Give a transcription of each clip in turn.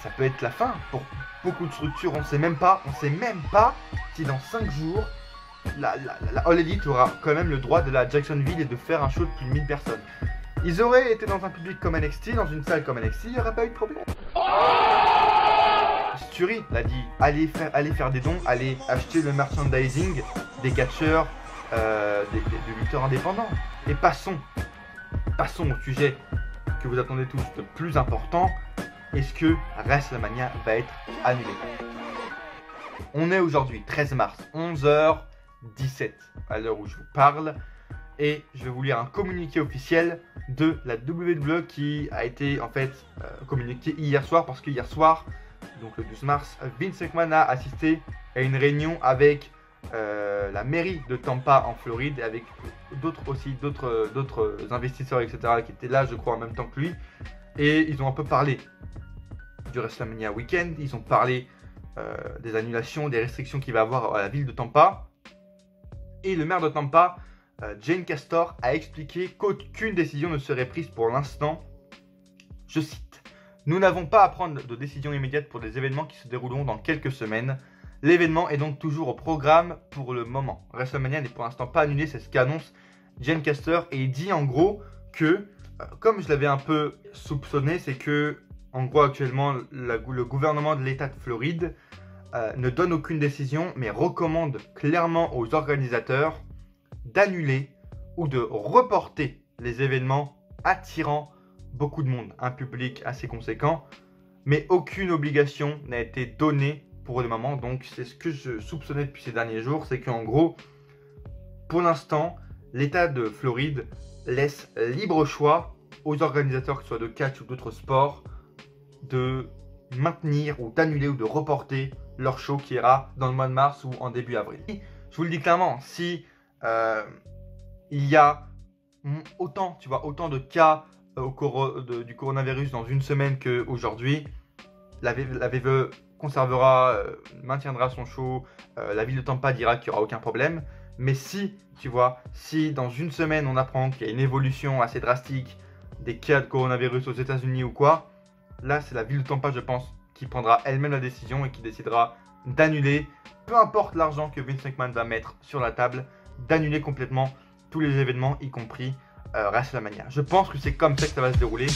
ça peut être la fin pour beaucoup de structures. On sait même pas si dans 5 jours, la All Elite aura quand même le droit de la Jacksonville et de faire un show de plus de 1000 personnes. Ils auraient été dans un public comme NXT, dans une salle comme NXT, il n'y aurait pas eu de problème. Sturi l'a dit, allez faire des dons, allez acheter le merchandising des catcheurs, des lutteurs indépendants. Et passons au sujet que vous attendez tous de plus important. Est-ce que WrestleMania va être annulé? On est aujourd'hui 13 mars, 11h17 à l'heure où je vous parle. Et je vais vous lire un communiqué officiel de la WWE qui a été en fait communiqué hier soir. Parce que hier soir, donc le 12 mars, Vince McMahon a assisté à une réunion avec la mairie de Tampa en Floride, avec d'autres investisseurs, etc. qui étaient là, je crois, en même temps que lui. Et ils ont un peu parlé du WrestleMania Weekend, ils ont parlé des annulations, des restrictions qu'il va avoir à la ville de Tampa. Et le maire de Tampa, Jane Castor, a expliqué qu'aucune décision ne serait prise pour l'instant. Je cite: « Nous n'avons pas à prendre de décision immédiate pour des événements qui se dérouleront dans quelques semaines. L'événement est donc toujours au programme pour le moment. WrestleMania n'est pour l'instant pas annulé, c'est ce qu'annonce Jane Castor. » Et il dit en gros que, comme je l'avais un peu soupçonné, c'est que, en gros, actuellement, le gouvernement de l'État de Floride ne donne aucune décision, mais recommande clairement aux organisateurs d'annuler ou de reporter les événements attirant beaucoup de monde, un public assez conséquent, mais aucune obligation n'a été donnée pour le moment. Donc c'est ce que je soupçonnais depuis ces derniers jours, c'est qu'en gros, pour l'instant, l'État de Floride laisse libre choix aux organisateurs, que ce soit de catch ou d'autres sports, de maintenir ou d'annuler ou de reporter leur show qui ira dans le mois de mars ou en début avril. Je vous le dis clairement, si il y a autant de cas du coronavirus dans une semaine qu'aujourd'hui, la WWE maintiendra son show, la ville de Tampa dira qu'il n'y aura aucun problème. Mais si dans une semaine on apprend qu'il y a une évolution assez drastique des cas de coronavirus aux États-Unis ou quoi, là c'est la ville de Tampa, je pense, qui prendra elle-même la décision et qui décidera d'annuler, peu importe l'argent que Vince McMahon va mettre sur la table, d'annuler complètement tous les événements, y compris WrestleMania. Je pense que c'est comme ça que ça va se dérouler.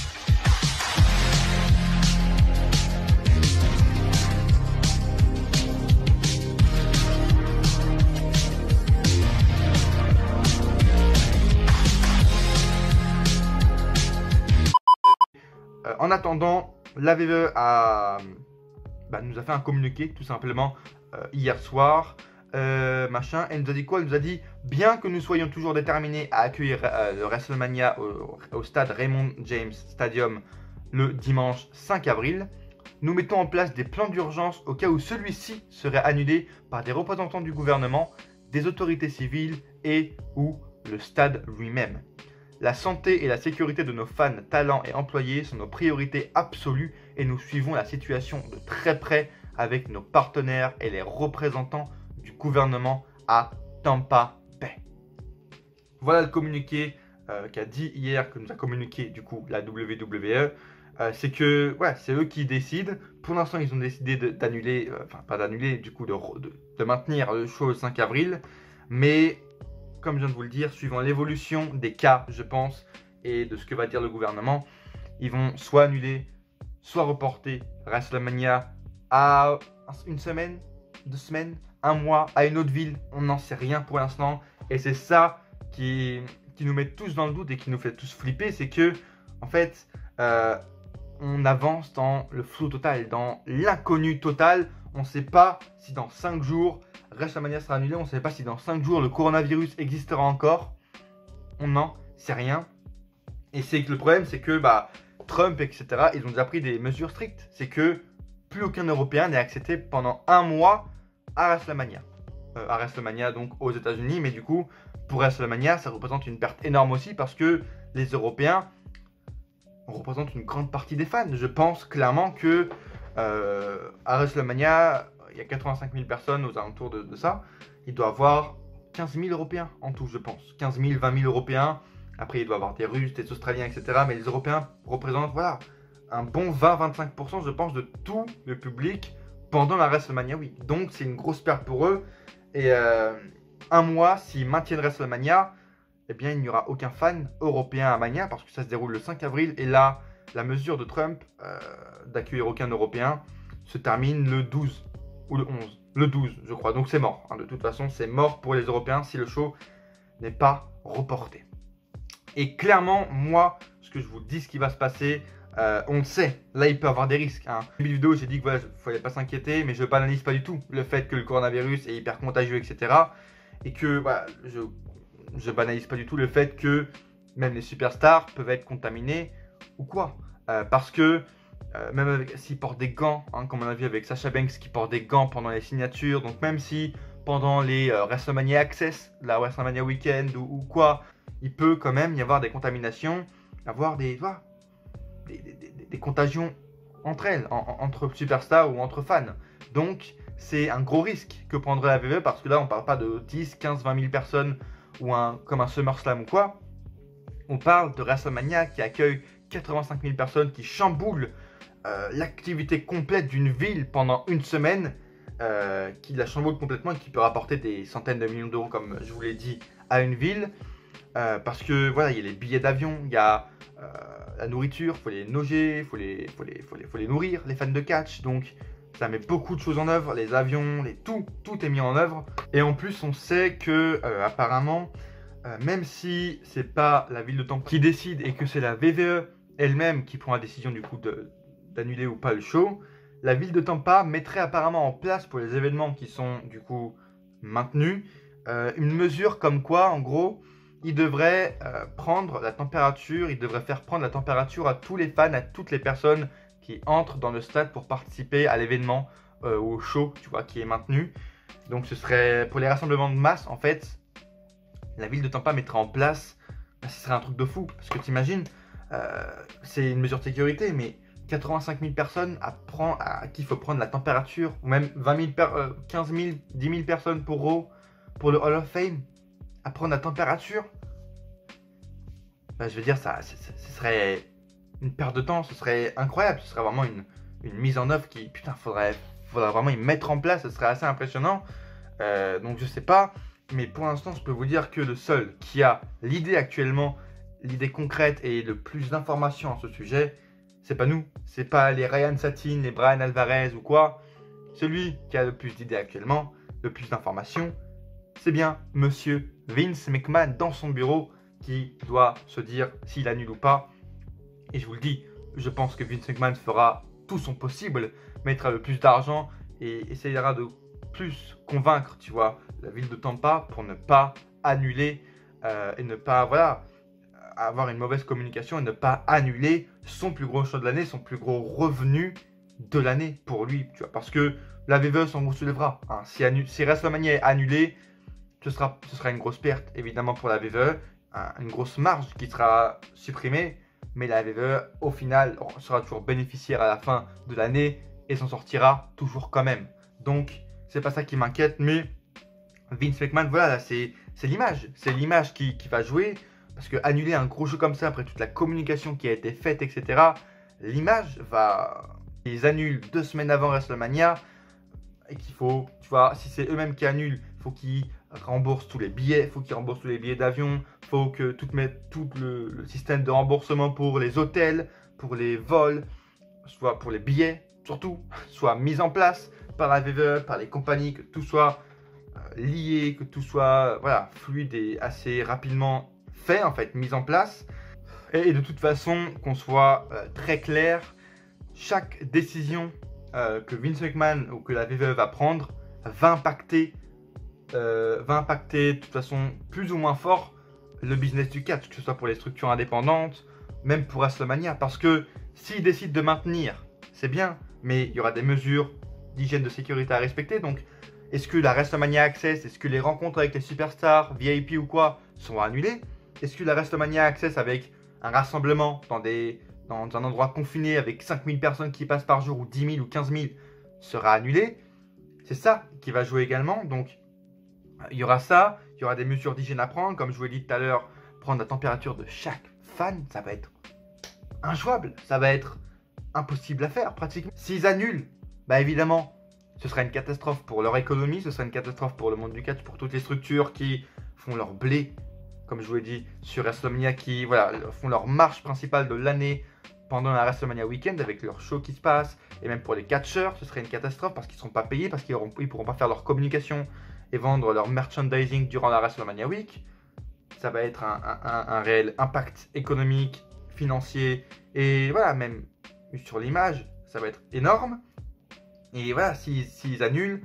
En attendant, la WWE nous a fait un communiqué tout simplement hier soir. Elle nous a dit quoi? Elle nous a dit: bien que nous soyons toujours déterminés à accueillir le WrestleMania au stade Raymond James Stadium le dimanche 5 avril, nous mettons en place des plans d'urgence au cas où celui-ci serait annulé par des représentants du gouvernement, des autorités civiles et ou le stade lui-même. La santé et la sécurité de nos fans, talents et employés sont nos priorités absolues et nous suivons la situation de très près avec nos partenaires et les représentants du gouvernement à Tampa Bay. Voilà le communiqué qu'a dit hier, que nous a communiqué du coup la WWE. C'est que c'est eux qui décident. Pour l'instant, ils ont décidé d'annuler, pas d'annuler, du coup de maintenir le show le 5 avril. Mais comme je viens de vous le dire, suivant l'évolution des cas, je pense, et de ce que va dire le gouvernement, ils vont soit annuler, soit reporter WrestleMania à une semaine, 2 semaines, 1 mois, à une autre ville. On n'en sait rien pour l'instant. Et c'est ça qui nous met tous dans le doute et qui nous fait tous flipper. C'est que, en fait, on avance dans le flou total, dans l'inconnu total. On ne sait pas si dans 5 jours, WrestleMania sera annulé. On ne sait pas si dans 5 jours, le coronavirus existera encore. On n'en sait rien. Et c'est que le problème, c'est que Trump, etc., ils ont déjà pris des mesures strictes. C'est que plus aucun Européen n'est accepté pendant 1 mois à WrestleMania. Donc aux États-Unis. Mais du coup, pour WrestleMania, ça représente une perte énorme aussi parce que les Européens représentent une grande partie des fans. Je pense clairement que à WrestleMania, il y a 85 000 personnes aux alentours de ça. Il doit y avoir 15 000 Européens en tout, je pense. 15 000, 20 000 Européens. Après, il doit y avoir des Russes, des Australiens, etc. Mais les Européens représentent, un bon 20-25% je pense de tout le public pendant la WrestleMania Week. Donc c'est une grosse perte pour eux. Et un mois, s'ils maintiennent WrestleMania, eh bien il n'y aura aucun fan européen à Mania parce que ça se déroule le 5 avril. Et là, la mesure de Trump d'accueillir aucun Européen se termine le 12 ou le 11. Le 12, je crois. Donc c'est mort. De toute façon, c'est mort pour les Européens si le show n'est pas reporté. Et clairement, moi, ce que je vous dis, ce qui va se passer, on le sait. Là, il peut y avoir des risques. Hein. Dans une vidéo, j'ai dit que voilà, il ne fallait pas s'inquiéter, mais je ne banalise pas du tout le fait que le coronavirus est hyper contagieux, etc. Et que voilà, je banalise pas du tout le fait que même les superstars peuvent être contaminés ou quoi. Parce que même s'ils portent des gants, hein, comme on a vu avec Sasha Banks qui porte des gants pendant les signatures, donc même si pendant les WrestleMania Access, la WrestleMania Weekend ou quoi, il peut quand même y avoir des contaminations, avoir des contagions entre elles, entre superstars ou entre fans. Donc c'est un gros risque que prendrait la WWE parce que là on parle pas de 10, 15, 20 000 personnes ou comme un SummerSlam ou quoi. On parle de WrestleMania qui accueille 85 000 personnes, qui chamboule l'activité complète d'une ville pendant une semaine, qui la chamboule complètement et qui peut rapporter des centaines de millions d'euros, comme je vous l'ai dit, à une ville. Parce que voilà, il y a les billets d'avion, il y a la nourriture, il faut les loger, il faut les nourrir, les fans de catch. Donc ça met beaucoup de choses en œuvre, les avions, tout est mis en œuvre. Et en plus, on sait que apparemment, même si c'est pas la ville de Tampa qui décide et que c'est la WWE elle-même qui prend la décision du coup d'annuler ou pas le show, la ville de Tampa mettrait apparemment en place pour les événements qui sont du coup maintenus une mesure comme quoi, en gros, ils devraient prendre la température, ils devraient faire prendre la température à tous les fans, à toutes les personnes qui entrent dans le stade pour participer à l'événement ou au show, tu vois, qui est maintenu. Donc ce serait pour les rassemblements de masse, en fait, la ville de Tampa mettra en place, ce serait un truc de fou, parce que t'imagines, c'est une mesure de sécurité, mais 85 000 personnes à qui il faut prendre la température, ou même 15 000, 10 000 personnes pour Raw, pour le Hall of Fame, à prendre la température, je veux dire, ce serait une perte de temps, ce serait incroyable, ce serait vraiment une mise en œuvre qui, putain, faudrait vraiment y mettre en place, ce serait assez impressionnant. Donc je sais pas, mais pour l'instant, je peux vous dire que le seul qui a l'idée actuellement, l'idée concrète et le plus d'informations à ce sujet, c'est pas nous, c'est pas les Ryan Satin, les Brian Alvarez ou quoi. Celui qui a le plus d'idées actuellement, le plus d'informations, c'est bien Monsieur Vince McMahon dans son bureau qui doit se dire s'il annule ou pas. Et je vous le dis, je pense que Vince McMahon fera tout son possible, mettra le plus d'argent et essayera de plus convaincre, tu vois, la ville de Tampa pour ne pas annuler et ne pas, voilà, avoir une mauvaise communication et ne pas annuler son plus gros show de l'année, son plus gros revenu de l'année pour lui, tu vois, parce que la WWE s'en soulèvera. Hein. Si WrestleMania est annulé, ce sera une grosse perte, évidemment, pour la WWE, une grosse marge qui sera supprimée, mais la WWE, au final, sera toujours bénéficiaire à la fin de l'année et s'en sortira toujours quand même. Donc, c'est pas ça qui m'inquiète, mais Vince McMahon, voilà, là, c'est l'image qui va jouer, parce que annuler un gros jeu comme ça, après toute la communication qui a été faite, etc., l'image va... Ils annulent 2 semaines avant WrestleMania, et qu'il faut, tu vois, si c'est eux-mêmes qui annulent, il faut qu'ils remboursent tous les billets, il faut qu'ils remboursent tous les billets d'avion, il faut que tout le système de remboursement pour les hôtels, pour les vols, soit pour les billets, surtout, soit mis en place par la WWE, par les compagnies, que tout soit lié, que tout soit voilà, fluide et assez rapidement fait, en fait, mis en place. Et de toute façon, qu'on soit très clair, chaque décision que Vince McMahon ou que la WWE va prendre va impacter de toute façon plus ou moins fort le business du catch, que ce soit pour les structures indépendantes, même pour WrestleMania, parce que s'ils décident de maintenir, c'est bien, mais il y aura des mesures d'hygiène de sécurité à respecter. Donc est-ce que la WrestleMania Access, est-ce que les rencontres avec les superstars, VIP ou quoi, sont annulées? Est-ce que la WrestleMania Access avec un rassemblement dans un endroit confiné avec 5000 personnes qui passent par jour, ou 10 000 ou 15 000, sera annulé? C'est ça qui va jouer également. Donc il y aura ça, il y aura des mesures d'hygiène à prendre, comme je vous l'ai dit tout à l'heure, prendre la température de chaque fan, ça va être injouable, ça va être impossible à faire pratiquement. S'ils annulent, bah évidemment, ce sera une catastrophe pour leur économie, ce sera une catastrophe pour le monde du catch, pour toutes les structures qui font leur blé, comme je vous l'ai dit, sur WrestleMania, qui voilà, font leur marche principale de l'année pendant la WrestleMania Weekend avec leur show qui se passe, et même pour les catcheurs, ce serait une catastrophe parce qu'ils ne seront pas payés, parce qu'ils ne pourront pas faire leur communication et vendre leur merchandising durant la WrestleMania Week. Ça va être un réel impact économique, financier, et voilà, même sur l'image, ça va être énorme. Et voilà, s'ils annulent,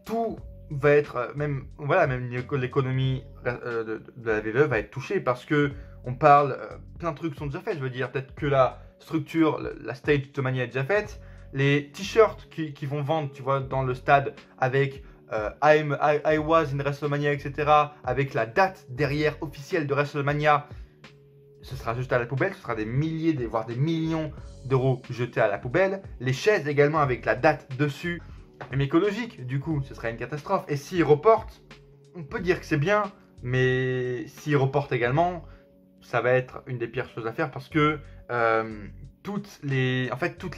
tout va être, même l'économie de la WWE va être touchée parce que on parle, plein de trucs sont déjà faits. Je veux dire, peut-être que la structure, la stage de Mania est déjà faite. Les t-shirts qui vont vendre, tu vois, dans le stade avec I was in WrestleMania, etc. Avec la date derrière officielle de WrestleMania, ce sera juste à la poubelle. Ce sera des milliers, voire des millions d'euros jetés à la poubelle. Les chaises également avec la date dessus. Même écologique, du coup, ce serait une catastrophe. Et s'ils reportent, on peut dire que c'est bien, mais s'ils reportent également, ça va être une des pires choses à faire parce que toutes les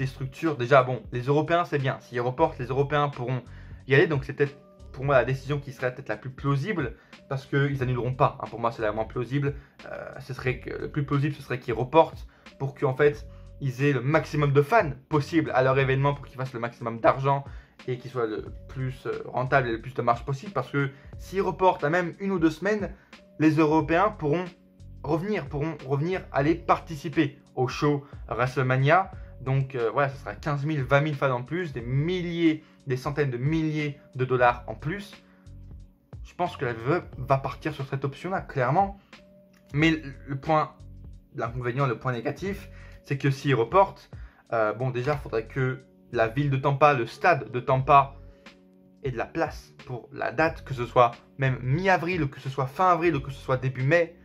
structures, déjà, bon, les Européens, c'est bien. S'ils reportent, les Européens pourront y aller. Donc, c'est peut-être pour moi la décision qui serait peut-être la plus plausible parce qu'ils n'annuleront pas. Hein, pour moi, c'est la moins plausible. Le plus plausible, ce serait qu'ils reportent pour qu'en fait, ils aient le maximum de fans possible à leur événement pour qu'ils fassent le maximum d'argent et qu'ils soient le plus rentable et le plus de marge possible. Parce que s'ils reportent à même 1 ou 2 semaines, les Européens pourront revenir, aller participer au show WrestleMania. Donc voilà, ce sera 15 000, 20 000 fans en plus, des centaines de milliers de dollars en plus. Je pense que la WWE va partir sur cette option-là, clairement. Mais l'inconvénient, le point négatif, c'est que s'ils reportent, bon déjà, il faudrait que la ville de Tampa, le stade de Tampa ait de la place pour la date, que ce soit même mi-avril, ou que ce soit fin avril, ou que ce soit début mai,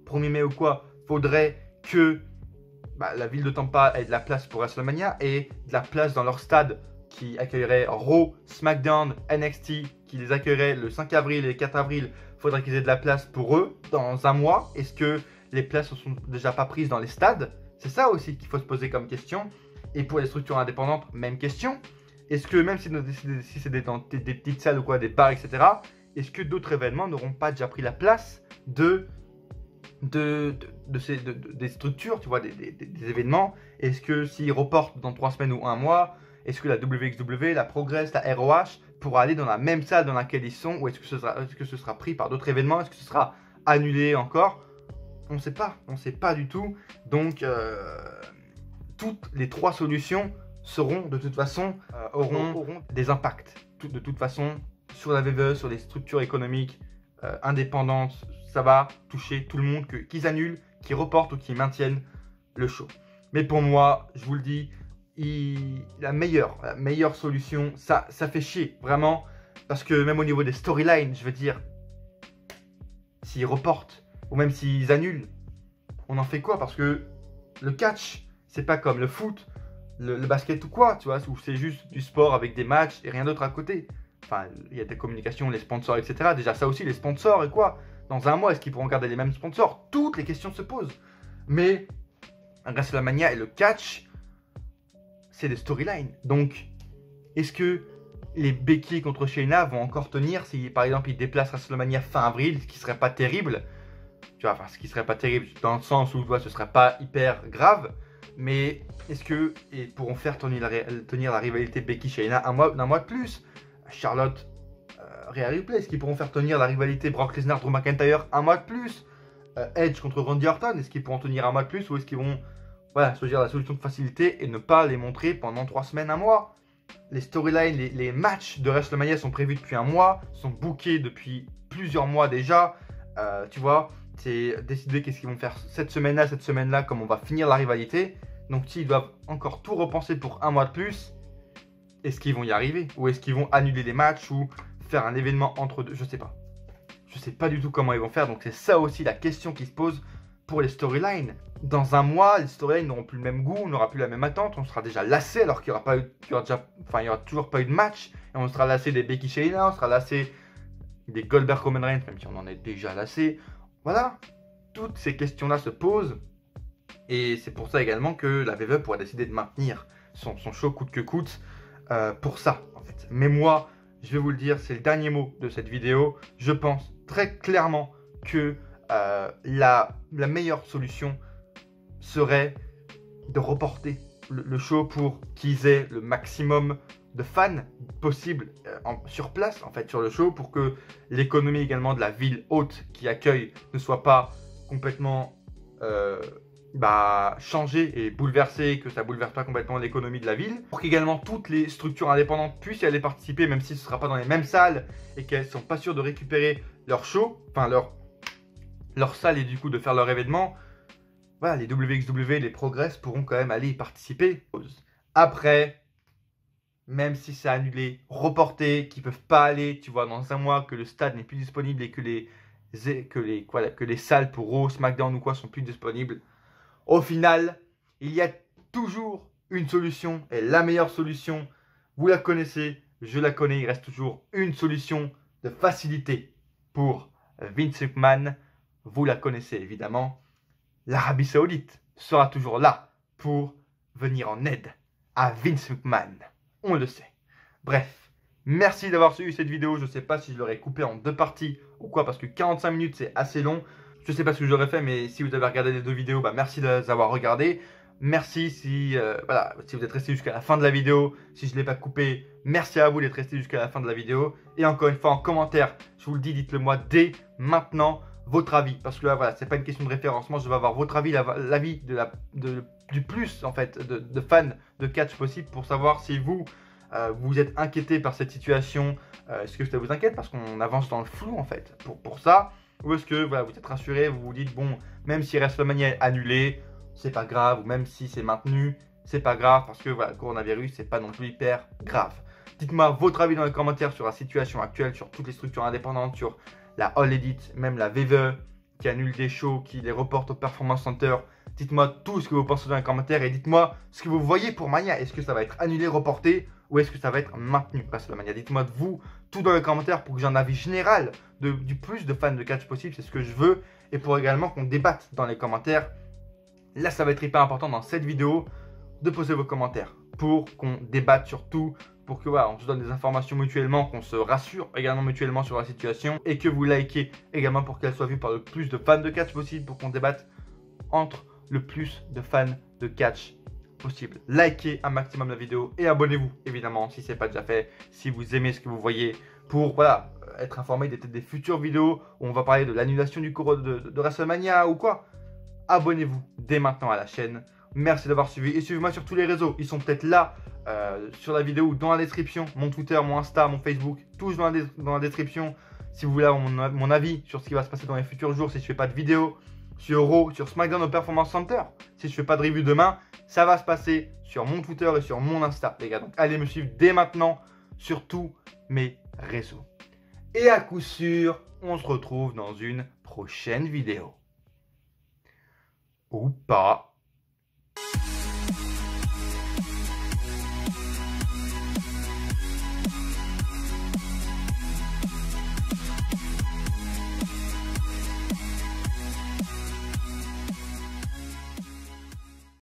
1er mai ou quoi, faudrait que la ville de Tampa ait de la place pour WrestleMania et de la place dans leur stade qui accueillerait Raw, SmackDown, NXT, qui les accueillerait le 5 avril et le 4 avril. Faudrait qu'ils aient de la place pour eux dans un mois. Est-ce que les places ne sont déjà pas prises dans les stades? C'est ça aussi qu'il faut se poser comme question. Et pour les structures indépendantes, même question. Est-ce que même si c'est des petites salles ou quoi, des bars, etc., est-ce que d'autres événements n'auront pas déjà pris la place des structures, tu vois, des événements? Est-ce que s'ils reportent dans 3 semaines ou 1 mois, est-ce que la WXW, la Progress, la ROH pourra aller dans la même salle dans laquelle ils sont? Ou est-ce que ce sera pris par d'autres événements? Est-ce que ce sera annulé encore? On ne sait pas du tout. Donc, toutes les 3 solutions seront de toute façon, auront des impacts. De toute façon, sur la WWE, sur les structures économiques indépendantes, ça va toucher tout le monde, qu'ils annulent, qu'ils reportent ou qu'ils maintiennent le show. Mais pour moi, je vous le dis, la meilleure solution, ça fait chier, vraiment, parce que même au niveau des storylines, je veux dire, s'ils reportent, ou même s'ils annulent, on en fait quoi? Parce que le catch, c'est pas comme le foot, le basket ou quoi, tu vois, où c'est juste du sport avec des matchs et rien d'autre à côté. Enfin, il y a des communications, les sponsors, etc. Déjà, ça aussi, les sponsors et quoi? Dans un mois, est-ce qu'ils pourront garder les mêmes sponsors? Toutes les questions se posent. Mais WrestleMania et le catch, c'est des storylines. Donc, est-ce que les Becky contre Shayna vont encore tenir si, par exemple, ils déplacent WrestleMania fin avril, ce qui serait pas terrible? Tu vois, enfin, ce qui serait pas terrible dans le sens où, tu vois, ce serait pas hyper grave. Mais est-ce qu'ils pourront faire tenir la rivalité Becky-Shayna d'un mois de plus? Charlotte, Rhea Ripley, est-ce qu'ils pourront faire tenir la rivalité Brock Lesnar-Drew McIntyre un mois de plus? Edge contre Randy Orton, est-ce qu'ils pourront tenir un mois de plus? Ou est-ce qu'ils vont choisir la solution de facilité et ne pas les montrer pendant 3 semaines, un mois? Les storylines, les matchs de WrestleMania sont prévus depuis un mois, sont bookés depuis plusieurs mois déjà. Tu vois, c'est décider qu'est-ce qu'ils vont faire cette semaine-là, comment on va finir la rivalité. Donc s'ils doivent encore tout repenser pour un mois de plus, est-ce qu'ils vont y arriver? Ou est-ce qu'ils vont annuler les matchs ou faire un événement entre deux? Je sais pas. Je sais pas du tout comment ils vont faire. Donc c'est ça aussi la question qui se pose pour les storylines. Dans un mois, les storylines n'auront plus le même goût, on n'aura plus la même attente, on sera déjà lassé alors qu'il n'y aura toujours pas eu de match. Et on sera lassé des Becky Shayna, on sera lassé des Goldberg Roman Reigns, même si on en est déjà lassé. Voilà, toutes ces questions-là se posent. Et c'est pour ça également que la WWE pourrait décider de maintenir son show coûte que coûte pour ça, en fait. Mais moi, je vais vous le dire, c'est le dernier mot de cette vidéo. Je pense très clairement que la meilleure solution serait de reporter le show pour qu'ils aient le maximum de fans possible sur place, en fait, sur le show, pour que l'économie également de la ville haute qui accueille ne soit pas complètement changée et bouleversée, que ça bouleverse pas complètement l'économie de la ville, pour qu'également toutes les structures indépendantes puissent y aller participer, même si ce ne sera pas dans les mêmes salles et qu'elles sont pas sûres de récupérer leur show, enfin leur salle et du coup de faire leur événement. Voilà, les WXW, les Progress pourront quand même aller y participer. Après, même si c'est annulé, reporté, qu'ils peuvent pas aller, tu vois, dans un mois, que le stade n'est plus disponible et que les salles pour Raw, SmackDown ou quoi sont plus disponibles, au final, il y a toujours une solution, et la meilleure solution, vous la connaissez, je la connais, il reste toujours une solution de facilité pour Vince McMahon, vous la connaissez évidemment. L'Arabie Saoudite sera toujours là pour venir en aide à Vince McMahon. On le sait. Bref, merci d'avoir suivi cette vidéo. Je ne sais pas si je l'aurais coupé en 2 parties ou quoi, parce que 45 minutes c'est assez long. Je ne sais pas ce que j'aurais fait, mais si vous avez regardé les 2 vidéos, merci de les avoir regardées. Merci si vous êtes resté jusqu'à la fin de la vidéo. Si je ne l'ai pas coupé, merci à vous d'être resté jusqu'à la fin de la vidéo. Et encore une fois, en commentaire, je vous le dis, dites-le moi dès maintenant. Votre avis, parce que là voilà, c'est pas une question de référencement, je vais avoir votre avis, l'avis du plus en fait de fans de catch possible, pour savoir si vous vous êtes inquiété par cette situation. Est-ce que ça vous inquiète parce qu'on avance dans le flou en fait pour ça, ou est-ce que voilà, vous êtes rassuré, vous vous dites bon, même si WrestleMania est annulé, c'est pas grave, ou même si c'est maintenu, c'est pas grave, parce que voilà, le coronavirus c'est pas non plus hyper grave. Dites-moi votre avis dans les commentaires sur la situation actuelle, sur toutes les structures indépendantes, sur la All Elite, même la WWE qui annule des shows, qui les reporte au Performance Center. Dites-moi tout ce que vous pensez dans les commentaires et dites-moi ce que vous voyez pour Mania. Est-ce que ça va être annulé, reporté, ou est-ce que ça va être maintenu grâce à la Mania? Dites-moi de vous tout dans les commentaires pour que j'ai un avis général du plus de fans de catch possible. C'est ce que je veux, et pour également qu'on débatte dans les commentaires. Là, ça va être hyper important dans cette vidéo de poser vos commentaires pour qu'on débatte sur tout, pour que voilà, on se donne des informations mutuellement, qu'on se rassure également mutuellement sur la situation, et que vous likez également pour qu'elle soit vue par le plus de fans de catch possible, pour qu'on débatte entre le plus de fans de catch possible. Likez un maximum la vidéo et abonnez-vous évidemment si ce n'est pas déjà fait, si vous aimez ce que vous voyez, pour voilà, être informé des futures vidéos où on va parler de l'annulation du cours de WrestleMania ou quoi. Abonnez-vous dès maintenant à la chaîne. Merci d'avoir suivi et suivez-moi sur tous les réseaux. Ils sont peut-être là sur la vidéo ou dans la description. Mon Twitter, mon Insta, mon Facebook, tous dans la description. Si vous voulez avoir mon avis sur ce qui va se passer dans les futurs jours, si je ne fais pas de vidéo sur Raw, sur SmackDown au Performance Center, si je ne fais pas de review demain, ça va se passer sur mon Twitter et sur mon Insta, les gars. Donc allez me suivre dès maintenant sur tous mes réseaux. Et à coup sûr, on se retrouve dans une prochaine vidéo. Ou pas.